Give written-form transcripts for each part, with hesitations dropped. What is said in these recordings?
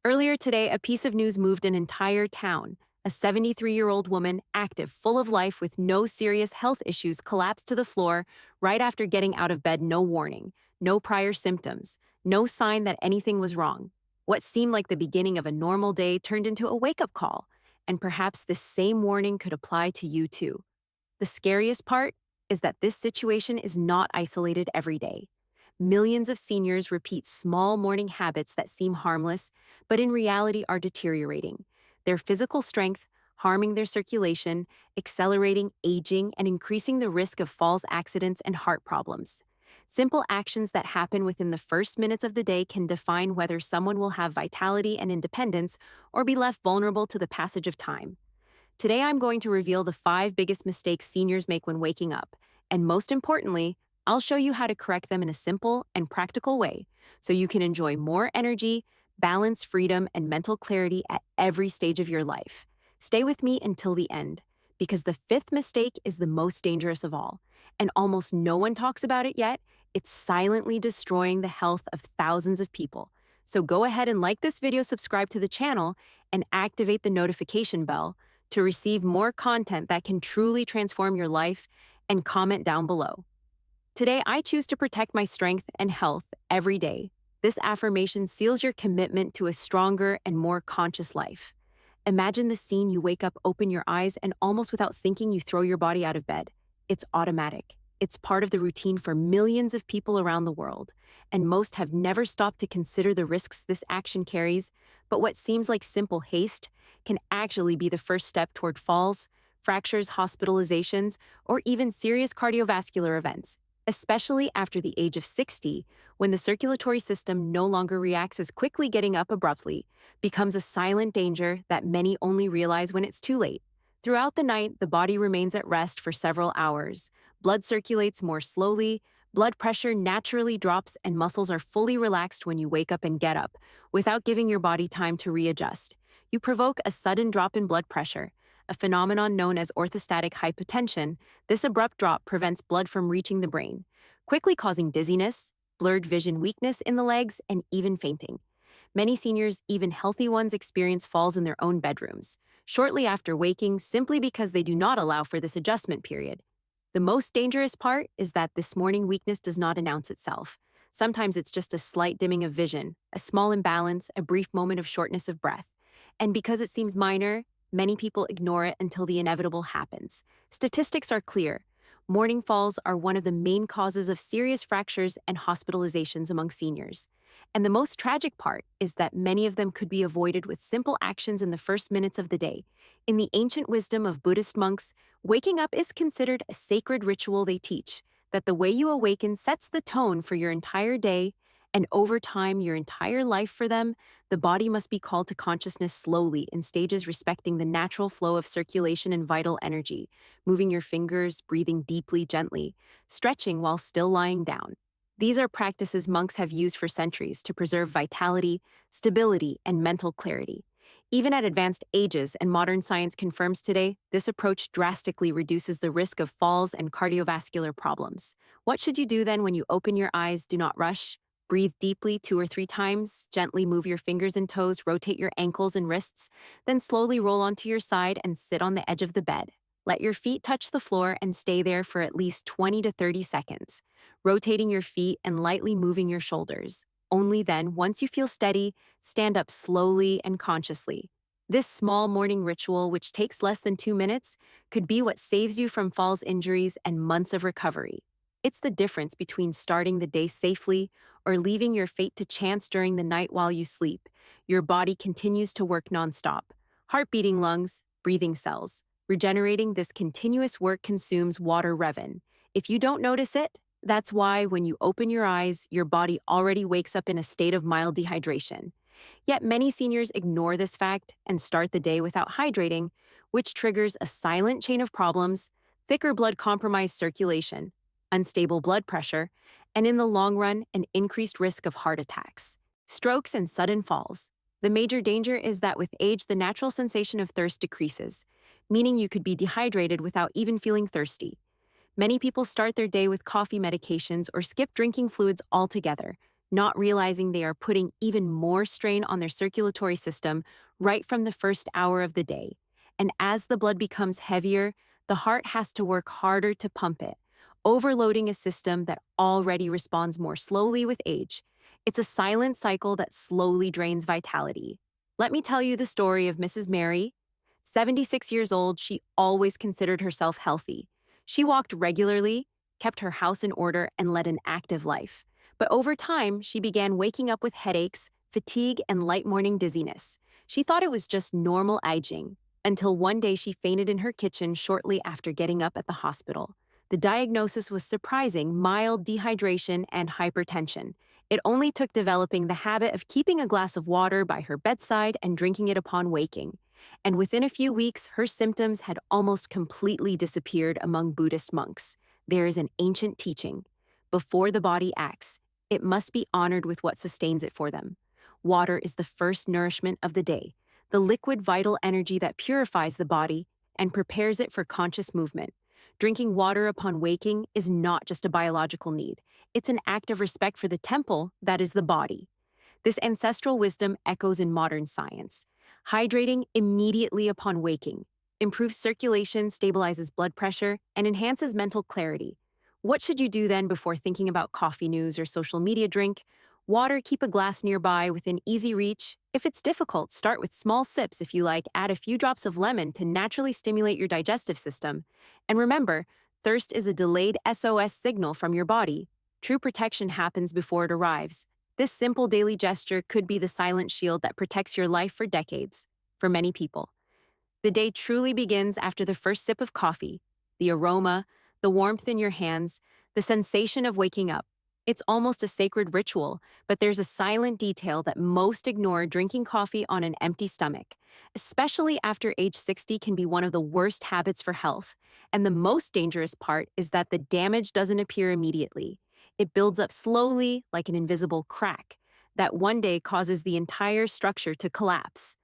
Earlier today, a piece of news moved an entire town. A 73-year-old woman, active, full of life, with no serious health issues, collapsed to the floor right after getting out of bed, no warning, no prior symptoms, no sign that anything was wrong. What seemed like the beginning of a normal day turned into a wake-up call, and perhaps this same warning could apply to you too. The scariest part is that this situation is not isolated every day. Millions of seniors repeat small morning habits that seem harmless, but in reality are deteriorating their physical strength, harming their circulation, accelerating aging, and increasing the risk of falls, accidents, and heart problems. Simple actions that happen within the first minutes of the day can define whether someone will have vitality and independence or be left vulnerable to the passage of time. Today, I'm going to reveal the 5 biggest mistakes seniors make when waking up, and most importantly, I'll show you how to correct them in a simple and practical way so you can enjoy more energy, balance, freedom, and mental clarity at every stage of your life. Stay with me until the end, because the 5th mistake is the most dangerous of all, and almost no one talks about it yet. It's silently destroying the health of thousands of people. So go ahead and like this video, subscribe to the channel, and activate the notification bell to receive more content that can truly transform your life, and comment down below. Today, I choose to protect my strength and health every day. This affirmation seals your commitment to a stronger and more conscious life. Imagine the scene: you wake up, open your eyes, and almost without thinking, you throw your body out of bed. It's automatic. It's part of the routine for millions of people around the world, and most have never stopped to consider the risks this action carries. But what seems like simple haste can actually be the first step toward falls, fractures, hospitalizations, or even serious cardiovascular events, especially after the age of 60, when the circulatory system no longer reacts as quickly. Getting up abruptly becomes a silent danger that many only realize when it's too late. Throughout the night, the body remains at rest for several hours. Blood circulates more slowly, blood pressure naturally drops, and muscles are fully relaxed when you wake up and get up, without giving your body time to readjust. You provoke a sudden drop in blood pressure, a phenomenon known as orthostatic hypotension. This abrupt drop prevents blood from reaching the brain, quickly causing dizziness, blurred vision, weakness in the legs, and even fainting. Many seniors, even healthy ones, experience falls in their own bedrooms, shortly after waking, simply because they do not allow for this adjustment period. The most dangerous part is that this morning weakness does not announce itself. Sometimes it's just a slight dimming of vision, a small imbalance, a brief moment of shortness of breath. And because it seems minor, many people ignore it until the inevitable happens. Statistics are clear. Morning falls are one of the main causes of serious fractures and hospitalizations among seniors. And the most tragic part is that many of them could be avoided with simple actions in the first minutes of the day. In the ancient wisdom of Buddhist monks, waking up is considered a sacred ritual. They teach that the way you awaken sets the tone for your entire day, and over time, your entire life. For them, the body must be called to consciousness slowly, in stages, respecting the natural flow of circulation and vital energy, moving your fingers, breathing deeply, gently, stretching while still lying down. These are practices monks have used for centuries to preserve vitality, stability, and mental clarity. Even at advanced ages, and modern science confirms today, this approach drastically reduces the risk of falls and cardiovascular problems. What should you do then when you open your eyes? Do not rush. Breathe deeply 2 or 3 times, gently move your fingers and toes, rotate your ankles and wrists, then slowly roll onto your side and sit on the edge of the bed. Let your feet touch the floor and stay there for at least 20 to 30 seconds, rotating your feet and lightly moving your shoulders. Only then, once you feel steady, stand up slowly and consciously. This small morning ritual, which takes less than 2 minutes, could be what saves you from falls, injuries, and months of recovery. It's the difference between starting the day safely or leaving your fate to chance. During the night while you sleep, your body continues to work nonstop. Heart beating, lungs, breathing cells. Regenerating. This continuous work consumes water. Reven. If you don't notice it, that's why when you open your eyes, your body already wakes up in a state of mild dehydration. Yet many seniors ignore this fact and start the day without hydrating, which triggers a silent chain of problems: thicker blood, compromised circulation, unstable blood pressure, and in the long run, an increased risk of heart attacks, strokes, and sudden falls. The major danger is that with age, the natural sensation of thirst decreases, meaning you could be dehydrated without even feeling thirsty. Many people start their day with coffee, medications, or skip drinking fluids altogether, not realizing they are putting even more strain on their circulatory system right from the first hour of the day. And as the blood becomes heavier, the heart has to work harder to pump it, overloading a system that already responds more slowly with age. It's a silent cycle that slowly drains vitality. Let me tell you the story of Mrs. Mary. 76 years old, she always considered herself healthy. She walked regularly, kept her house in order, and led an active life. But over time, she began waking up with headaches, fatigue, and light morning dizziness. She thought it was just normal aging, until one day she fainted in her kitchen shortly after getting up at the hospital. The diagnosis was surprising: mild dehydration and hypertension. It only took developing the habit of keeping a glass of water by her bedside and drinking it upon waking. And within a few weeks, her symptoms had almost completely disappeared among Buddhist monks. There is an ancient teaching: before the body acts, it must be honored with what sustains it for them. Water is the first nourishment of the day, the liquid vital energy that purifies the body and prepares it for conscious movement. Drinking water upon waking is not just a biological need, it's an act of respect for the temple that is the body. This ancestral wisdom echoes in modern science. Hydrating immediately upon waking improves circulation, stabilizes blood pressure, and enhances mental clarity. What should you do then before thinking about coffee news or social media drink? Water, keep a glass nearby within easy reach. If it's difficult, start with small sips. If you like, add a few drops of lemon to naturally stimulate your digestive system. And remember, thirst is a delayed SOS signal from your body. True protection happens before it arrives. This simple daily gesture could be the silent shield that protects your life for decades. For many people, the day truly begins after the first sip of coffee. The aroma, the warmth in your hands, the sensation of waking up. It's almost a sacred ritual, but there's a silent detail that most ignore: drinking coffee on an empty stomach. Especially after age 60 can be one of the worst habits for health. And the most dangerous part is that the damage doesn't appear immediately. It builds up slowly, like an invisible crack, that one day causes the entire structure to collapse.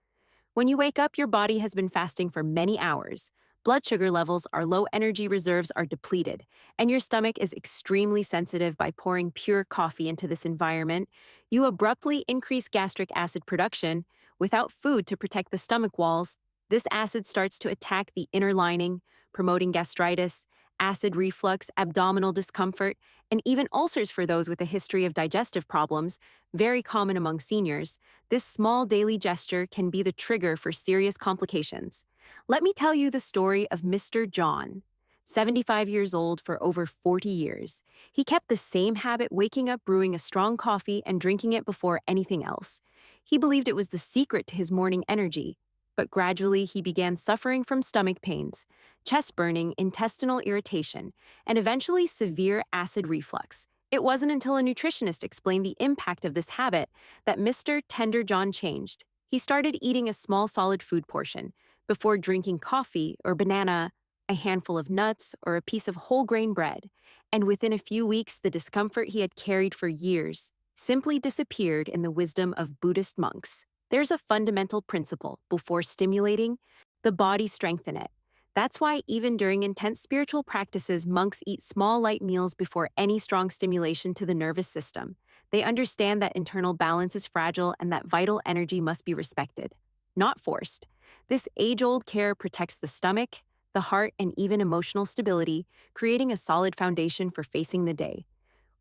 When you wake up, your body has been fasting for many hours. Blood sugar levels are low, energy reserves are depleted, and your stomach is extremely sensitive. By pouring pure coffee into this environment, you abruptly increase gastric acid production. Without food to protect the stomach walls, this acid starts to attack the inner lining, promoting gastritis, acid reflux, abdominal discomfort, and even ulcers for those with a history of digestive problems, very common among seniors. This small daily gesture can be the trigger for serious complications. Let me tell you the story of Mr. John. 75 years old for over 40 years. He kept the same habit, waking up, brewing a strong coffee, and drinking it before anything else. He believed it was the secret to his morning energy. But gradually, he began suffering from stomach pains, chest burning, intestinal irritation, and eventually severe acid reflux. It wasn't until a nutritionist explained the impact of this habit that Mr. Tender John changed. He started eating a small solid food portion before drinking coffee or banana, a handful of nuts, or a piece of whole grain bread. And within a few weeks, the discomfort he had carried for years simply disappeared in the wisdom of Buddhist monks. There's a fundamental principle: before stimulating, the body strengthen it. That's why even during intense spiritual practices, monks eat small light meals before any strong stimulation to the nervous system. They understand that internal balance is fragile and that vital energy must be respected, not forced. This age-old care protects the stomach, the heart, and even emotional stability, creating a solid foundation for facing the day.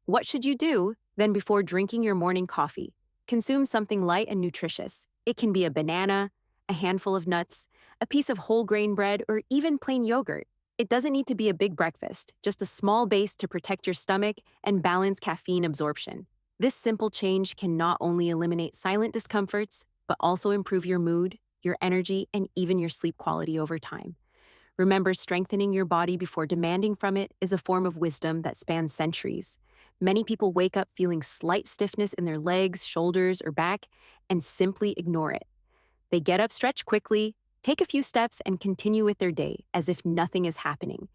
What should you do then before drinking your morning coffee? Consume something light and nutritious. It can be a banana, a handful of nuts, a piece of whole grain bread, or even plain yogurt. It doesn't need to be a big breakfast, just a small base to protect your stomach and balance caffeine absorption. This simple change can not only eliminate silent discomforts, but also improve your mood, your energy, and even your sleep quality over time. Remember, strengthening your body before demanding from it is a form of wisdom that spans centuries. Many people wake up feeling slight stiffness in their legs, shoulders, or back and simply ignore it. They get up, stretch quickly, take a few steps, and continue with their day as if nothing is happening.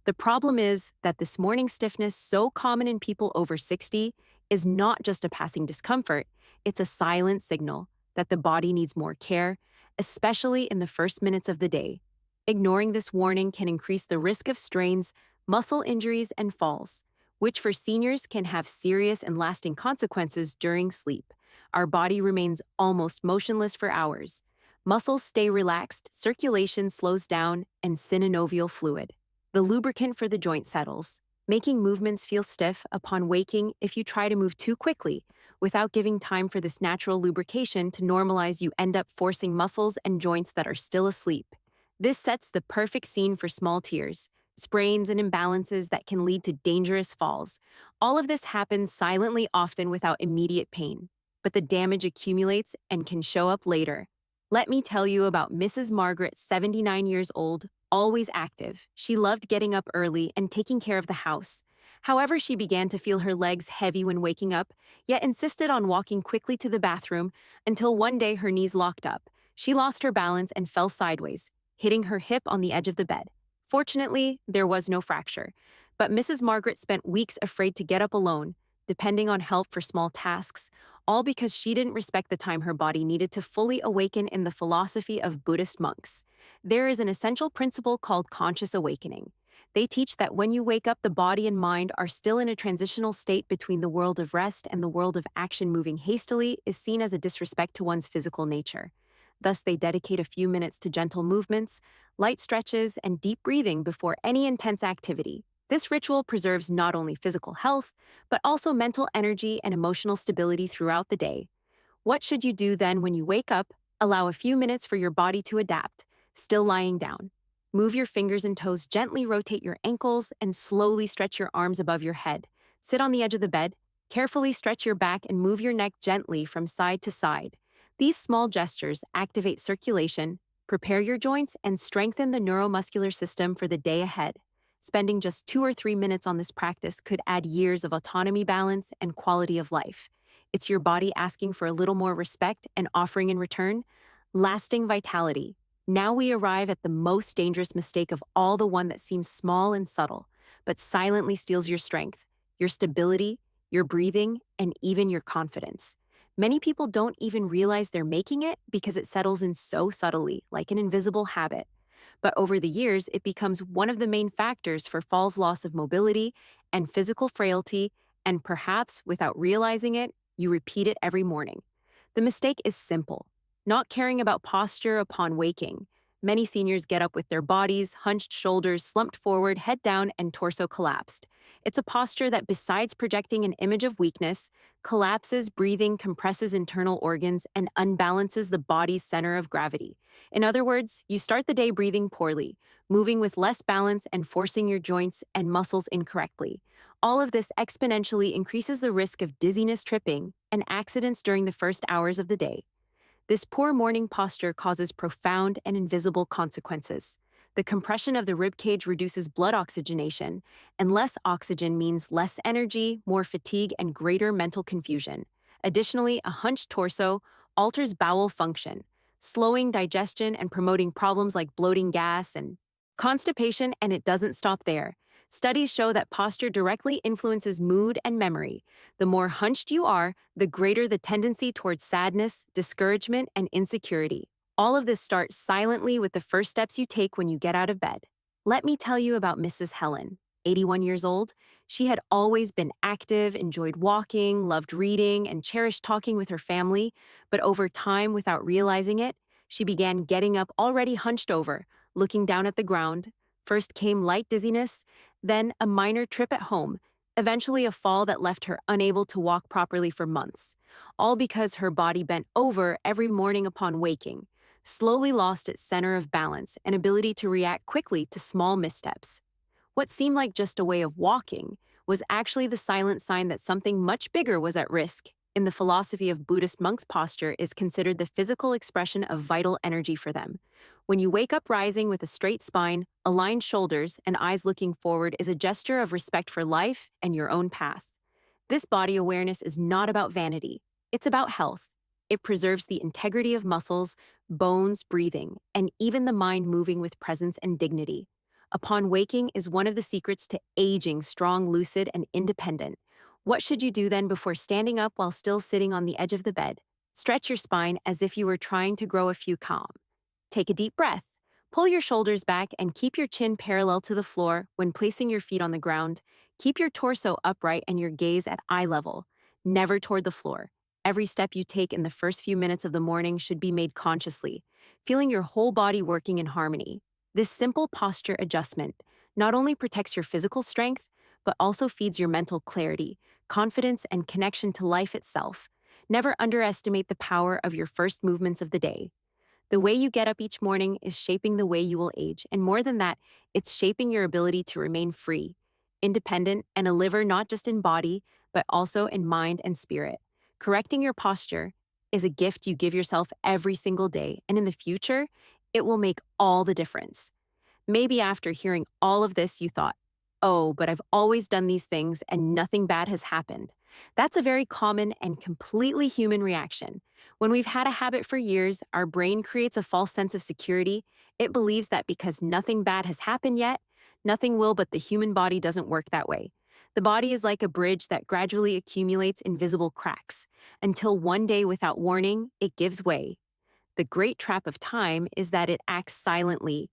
The problem is that this morning stiffness, so common in people over 60, is not just a passing discomfort, it's a silent signal that the body needs more care, especially in the first minutes of the day. Ignoring this warning can increase the risk of strains, muscle injuries, and falls. which for seniors can have serious and lasting consequences during sleep. Our body remains almost motionless for hours. Muscles stay relaxed, circulation slows down, and synovial fluid, the lubricant for the joint, settles, making movements feel stiff upon waking if you try to move too quickly. Without giving time for this natural lubrication to normalize, you end up forcing muscles and joints that are still asleep. This sets the perfect scene for small tears, sprains, and imbalances that can lead to dangerous falls. All of this happens silently, often without immediate pain, but the damage accumulates and can show up later. Let me tell you about Mrs. Margaret, 79 years old, always active. She loved getting up early and taking care of the house. However, she began to feel her legs heavy when waking up, yet insisted on walking quickly to the bathroom until one day her knees locked up. She lost her balance and fell sideways, hitting her hip on the edge of the bed. Fortunately, there was no fracture, but Mrs. Margaret spent weeks afraid to get up alone, depending on help for small tasks, all because she didn't respect the time her body needed to fully awaken. In the philosophy of Buddhist monks, there is an essential principle called conscious awakening. They teach that when you wake up, the body and mind are still in a transitional state between the world of rest and the world of action. Moving hastily is seen as a disrespect to one's physical nature. Thus, they dedicate a few minutes to gentle movements, light stretches, and deep breathing before any intense activity. This ritual preserves not only physical health, but also mental energy and emotional stability throughout the day. What should you do then when you wake up? Allow a few minutes for your body to adapt, still lying down. Move your fingers and toes, gently rotate your ankles, and slowly stretch your arms above your head. Sit on the edge of the bed, carefully stretch your back, and move your neck gently from side to side. These small gestures activate circulation, prepare your joints, and strengthen the neuromuscular system for the day ahead. Spending just 2 or 3 minutes on this practice could add years of autonomy, balance, and quality of life. It's your body asking for a little more respect and offering in return lasting vitality. Now we arrive at the most dangerous mistake of all, the one that seems small and subtle, but silently steals your strength, your stability, your breathing, and even your confidence. Many people don't even realize they're making it because it settles in so subtly, like an invisible habit. But over the years, it becomes one of the main factors for falls, loss of mobility, and physical frailty, and perhaps without realizing it, you repeat it every morning. The mistake is simple: not caring about posture upon waking. Many seniors get up with their bodies, hunched shoulders, slumped forward, head down, and torso collapsed. It's a posture that, besides projecting an image of weakness, collapses breathing, compresses internal organs, and unbalances the body's center of gravity. In other words, you start the day breathing poorly, moving with less balance, and forcing your joints and muscles incorrectly. All of this exponentially increases the risk of dizziness, tripping, and accidents during the first hours of the day. This poor morning posture causes profound and invisible consequences. The compression of the ribcage reduces blood oxygenation, and less oxygen means less energy, more fatigue, and greater mental confusion. Additionally, a hunched torso alters bowel function, slowing digestion and promoting problems like bloating, gas, and constipation. And it doesn't stop there. Studies show that posture directly influences mood and memory. The more hunched you are, the greater the tendency towards sadness, discouragement, and insecurity. All of this starts silently with the first steps you take when you get out of bed. Let me tell you about Mrs. Helen, 81 years old. She had always been active, enjoyed walking, loved reading, and cherished talking with her family. But over time, without realizing it, she began getting up already hunched over, looking down at the ground. First came light dizziness, then a minor trip at home, eventually a fall that left her unable to walk properly for months, all because her body bent over every morning upon waking, slowly lost its center of balance and ability to react quickly to small missteps. What seemed like just a way of walking was actually the silent sign that something much bigger was at risk. In the philosophy of Buddhist monks, posture is considered the physical expression of vital energy for them. When you wake up rising with a straight spine, aligned shoulders, and eyes looking forward is a gesture of respect for life and your own path. This body awareness is not about vanity. It's about health. It preserves the integrity of muscles, bones, breathing, and even the mind, moving with presence and dignity. Upon waking is one of the secrets to aging strong, lucid, and independent. What should you do then before standing up while still sitting on the edge of the bed? Stretch your spine as if you were trying to grow a few calm. Take a deep breath. Pull your shoulders back and keep your chin parallel to the floor when placing your feet on the ground. Keep your torso upright and your gaze at eye level, never toward the floor. Every step you take in the first few minutes of the morning should be made consciously, feeling your whole body working in harmony. This simple posture adjustment not only protects your physical strength, but also feeds your mental clarity, confidence, and connection to life itself. Never underestimate the power of your first movements of the day. The way you get up each morning is shaping the way you will age, and more than that, it's shaping your ability to remain free, independent, and a liver not just in body, but also in mind and spirit. Correcting your posture is a gift you give yourself every single day, and in the future, it will make all the difference. Maybe after hearing all of this, you thought, oh, but I've always done these things and nothing bad has happened. That's a very common and completely human reaction. When we've had a habit for years, our brain creates a false sense of security. It believes that because nothing bad has happened yet, nothing will, but the human body doesn't work that way. The body is like a bridge that gradually accumulates invisible cracks until one day, without warning, it gives way. The great trap of time is that it acts silently.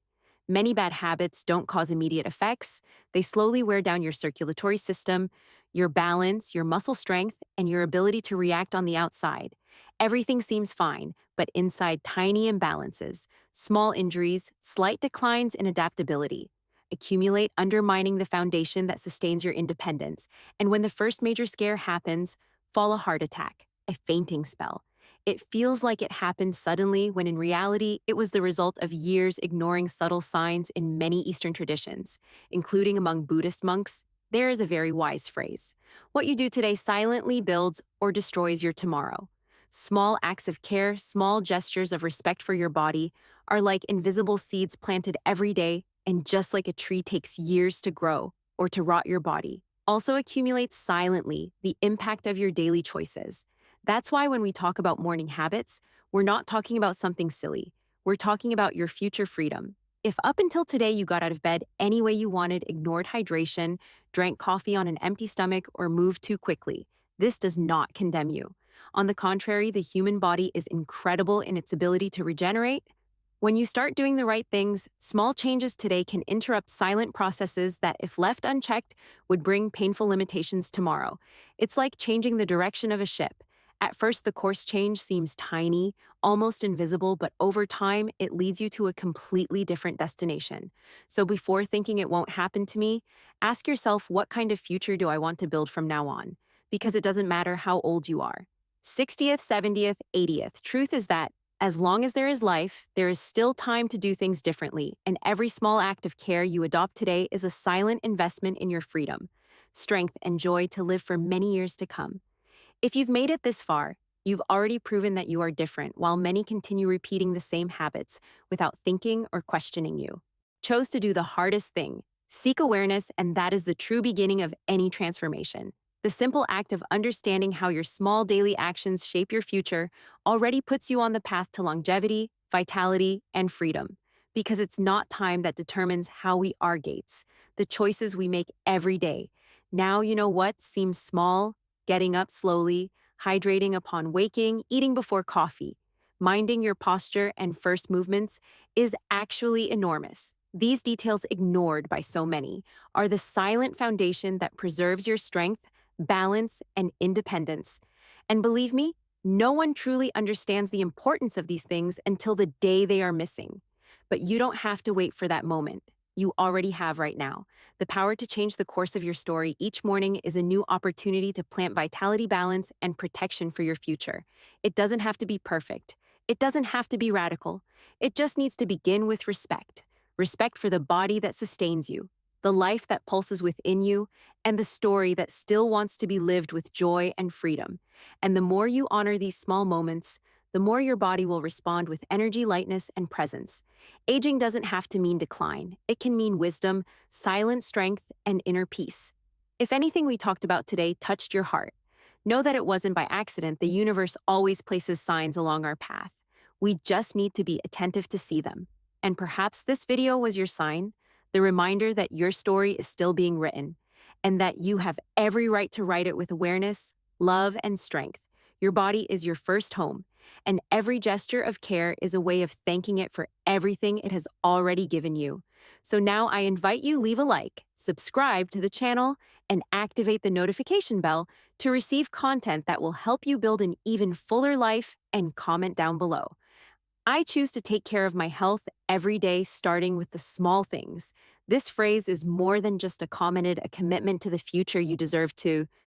Many bad habits don't cause immediate effects. They slowly wear down your circulatory system, your balance, your muscle strength, and your ability to react on the outside. Everything seems fine, but inside, tiny imbalances, small injuries, slight declines in adaptability accumulate, undermining the foundation that sustains your independence. And when the first major scare happens, fall a heart attack, a fainting spell. It feels like it happened suddenly when in reality, it was the result of years ignoring subtle signs in many Eastern traditions, including among Buddhist monks. There is a very wise phrase: what you do today silently builds or destroys your tomorrow. Small acts of care, small gestures of respect for your body are like invisible seeds planted every day, and just like a tree takes years to grow or to rot, your body also accumulates silently the impact of your daily choices. That's why when we talk about morning habits, we're not talking about something silly. We're talking about your future freedom. If up until today you got out of bed any way you wanted, ignored hydration, drank coffee on an empty stomach, or moved too quickly, this does not condemn you. On the contrary, the human body is incredible in its ability to regenerate. When you start doing the right things, small changes today can interrupt silent processes that, if left unchecked, would bring painful limitations tomorrow. It's like changing the direction of a ship. At first, the course change seems tiny, almost invisible, but over time, it leads you to a completely different destination. So before thinking it won't happen to me, ask yourself, what kind of future do I want to build from now on? Because it doesn't matter how old you are. 60th, 70th, 80th. Truth is that as long as there is life, there is still time to do things differently, and every small act of care you adopt today is a silent investment in your freedom, strength, and joy to live for many years to come. If you've made it this far, you've already proven that you are different, while many continue repeating the same habits without thinking or questioning you. Chose to do the hardest thing: seek awareness, and that is the true beginning of any transformation. The simple act of understanding how your small daily actions shape your future already puts you on the path to longevity, vitality, and freedom. Because it's not time that determines how we are, Gates. The choices we make every day. Now you know what seems small: getting up slowly, hydrating upon waking, eating before coffee, minding your posture and first movements is actually enormous. These details, ignored by so many, are the silent foundation that preserves your strength, balance, and independence. And believe me, no one truly understands the importance of these things until the day they are missing. But you don't have to wait for that moment. You already have right now. The power to change the course of your story each morning is a new opportunity to plant vitality, balance, and protection for your future. It doesn't have to be perfect. It doesn't have to be radical. It just needs to begin with respect. Respect for the body that sustains you, the life that pulses within you, and the story that still wants to be lived with joy and freedom. And the more you honor these small moments, the more your body will respond with energy, lightness, and presence. Aging doesn't have to mean decline. It can mean wisdom, silent strength, and inner peace. If anything we talked about today touched your heart, know that it wasn't by accident. The universe always places signs along our path. We just need to be attentive to see them. And perhaps this video was your sign, the reminder that your story is still being written, and that you have every right to write it with awareness, love, and strength. Your body is your first home, and every gesture of care is a way of thanking it for everything it has already given you. So now I invite you leave a like, subscribe to the channel, and activate the notification bell to receive content that will help you build an even fuller life, and comment down below. I choose to take care of my health every day, starting with the small things. This phrase is more than just a comment, a commitment to the future you deserve to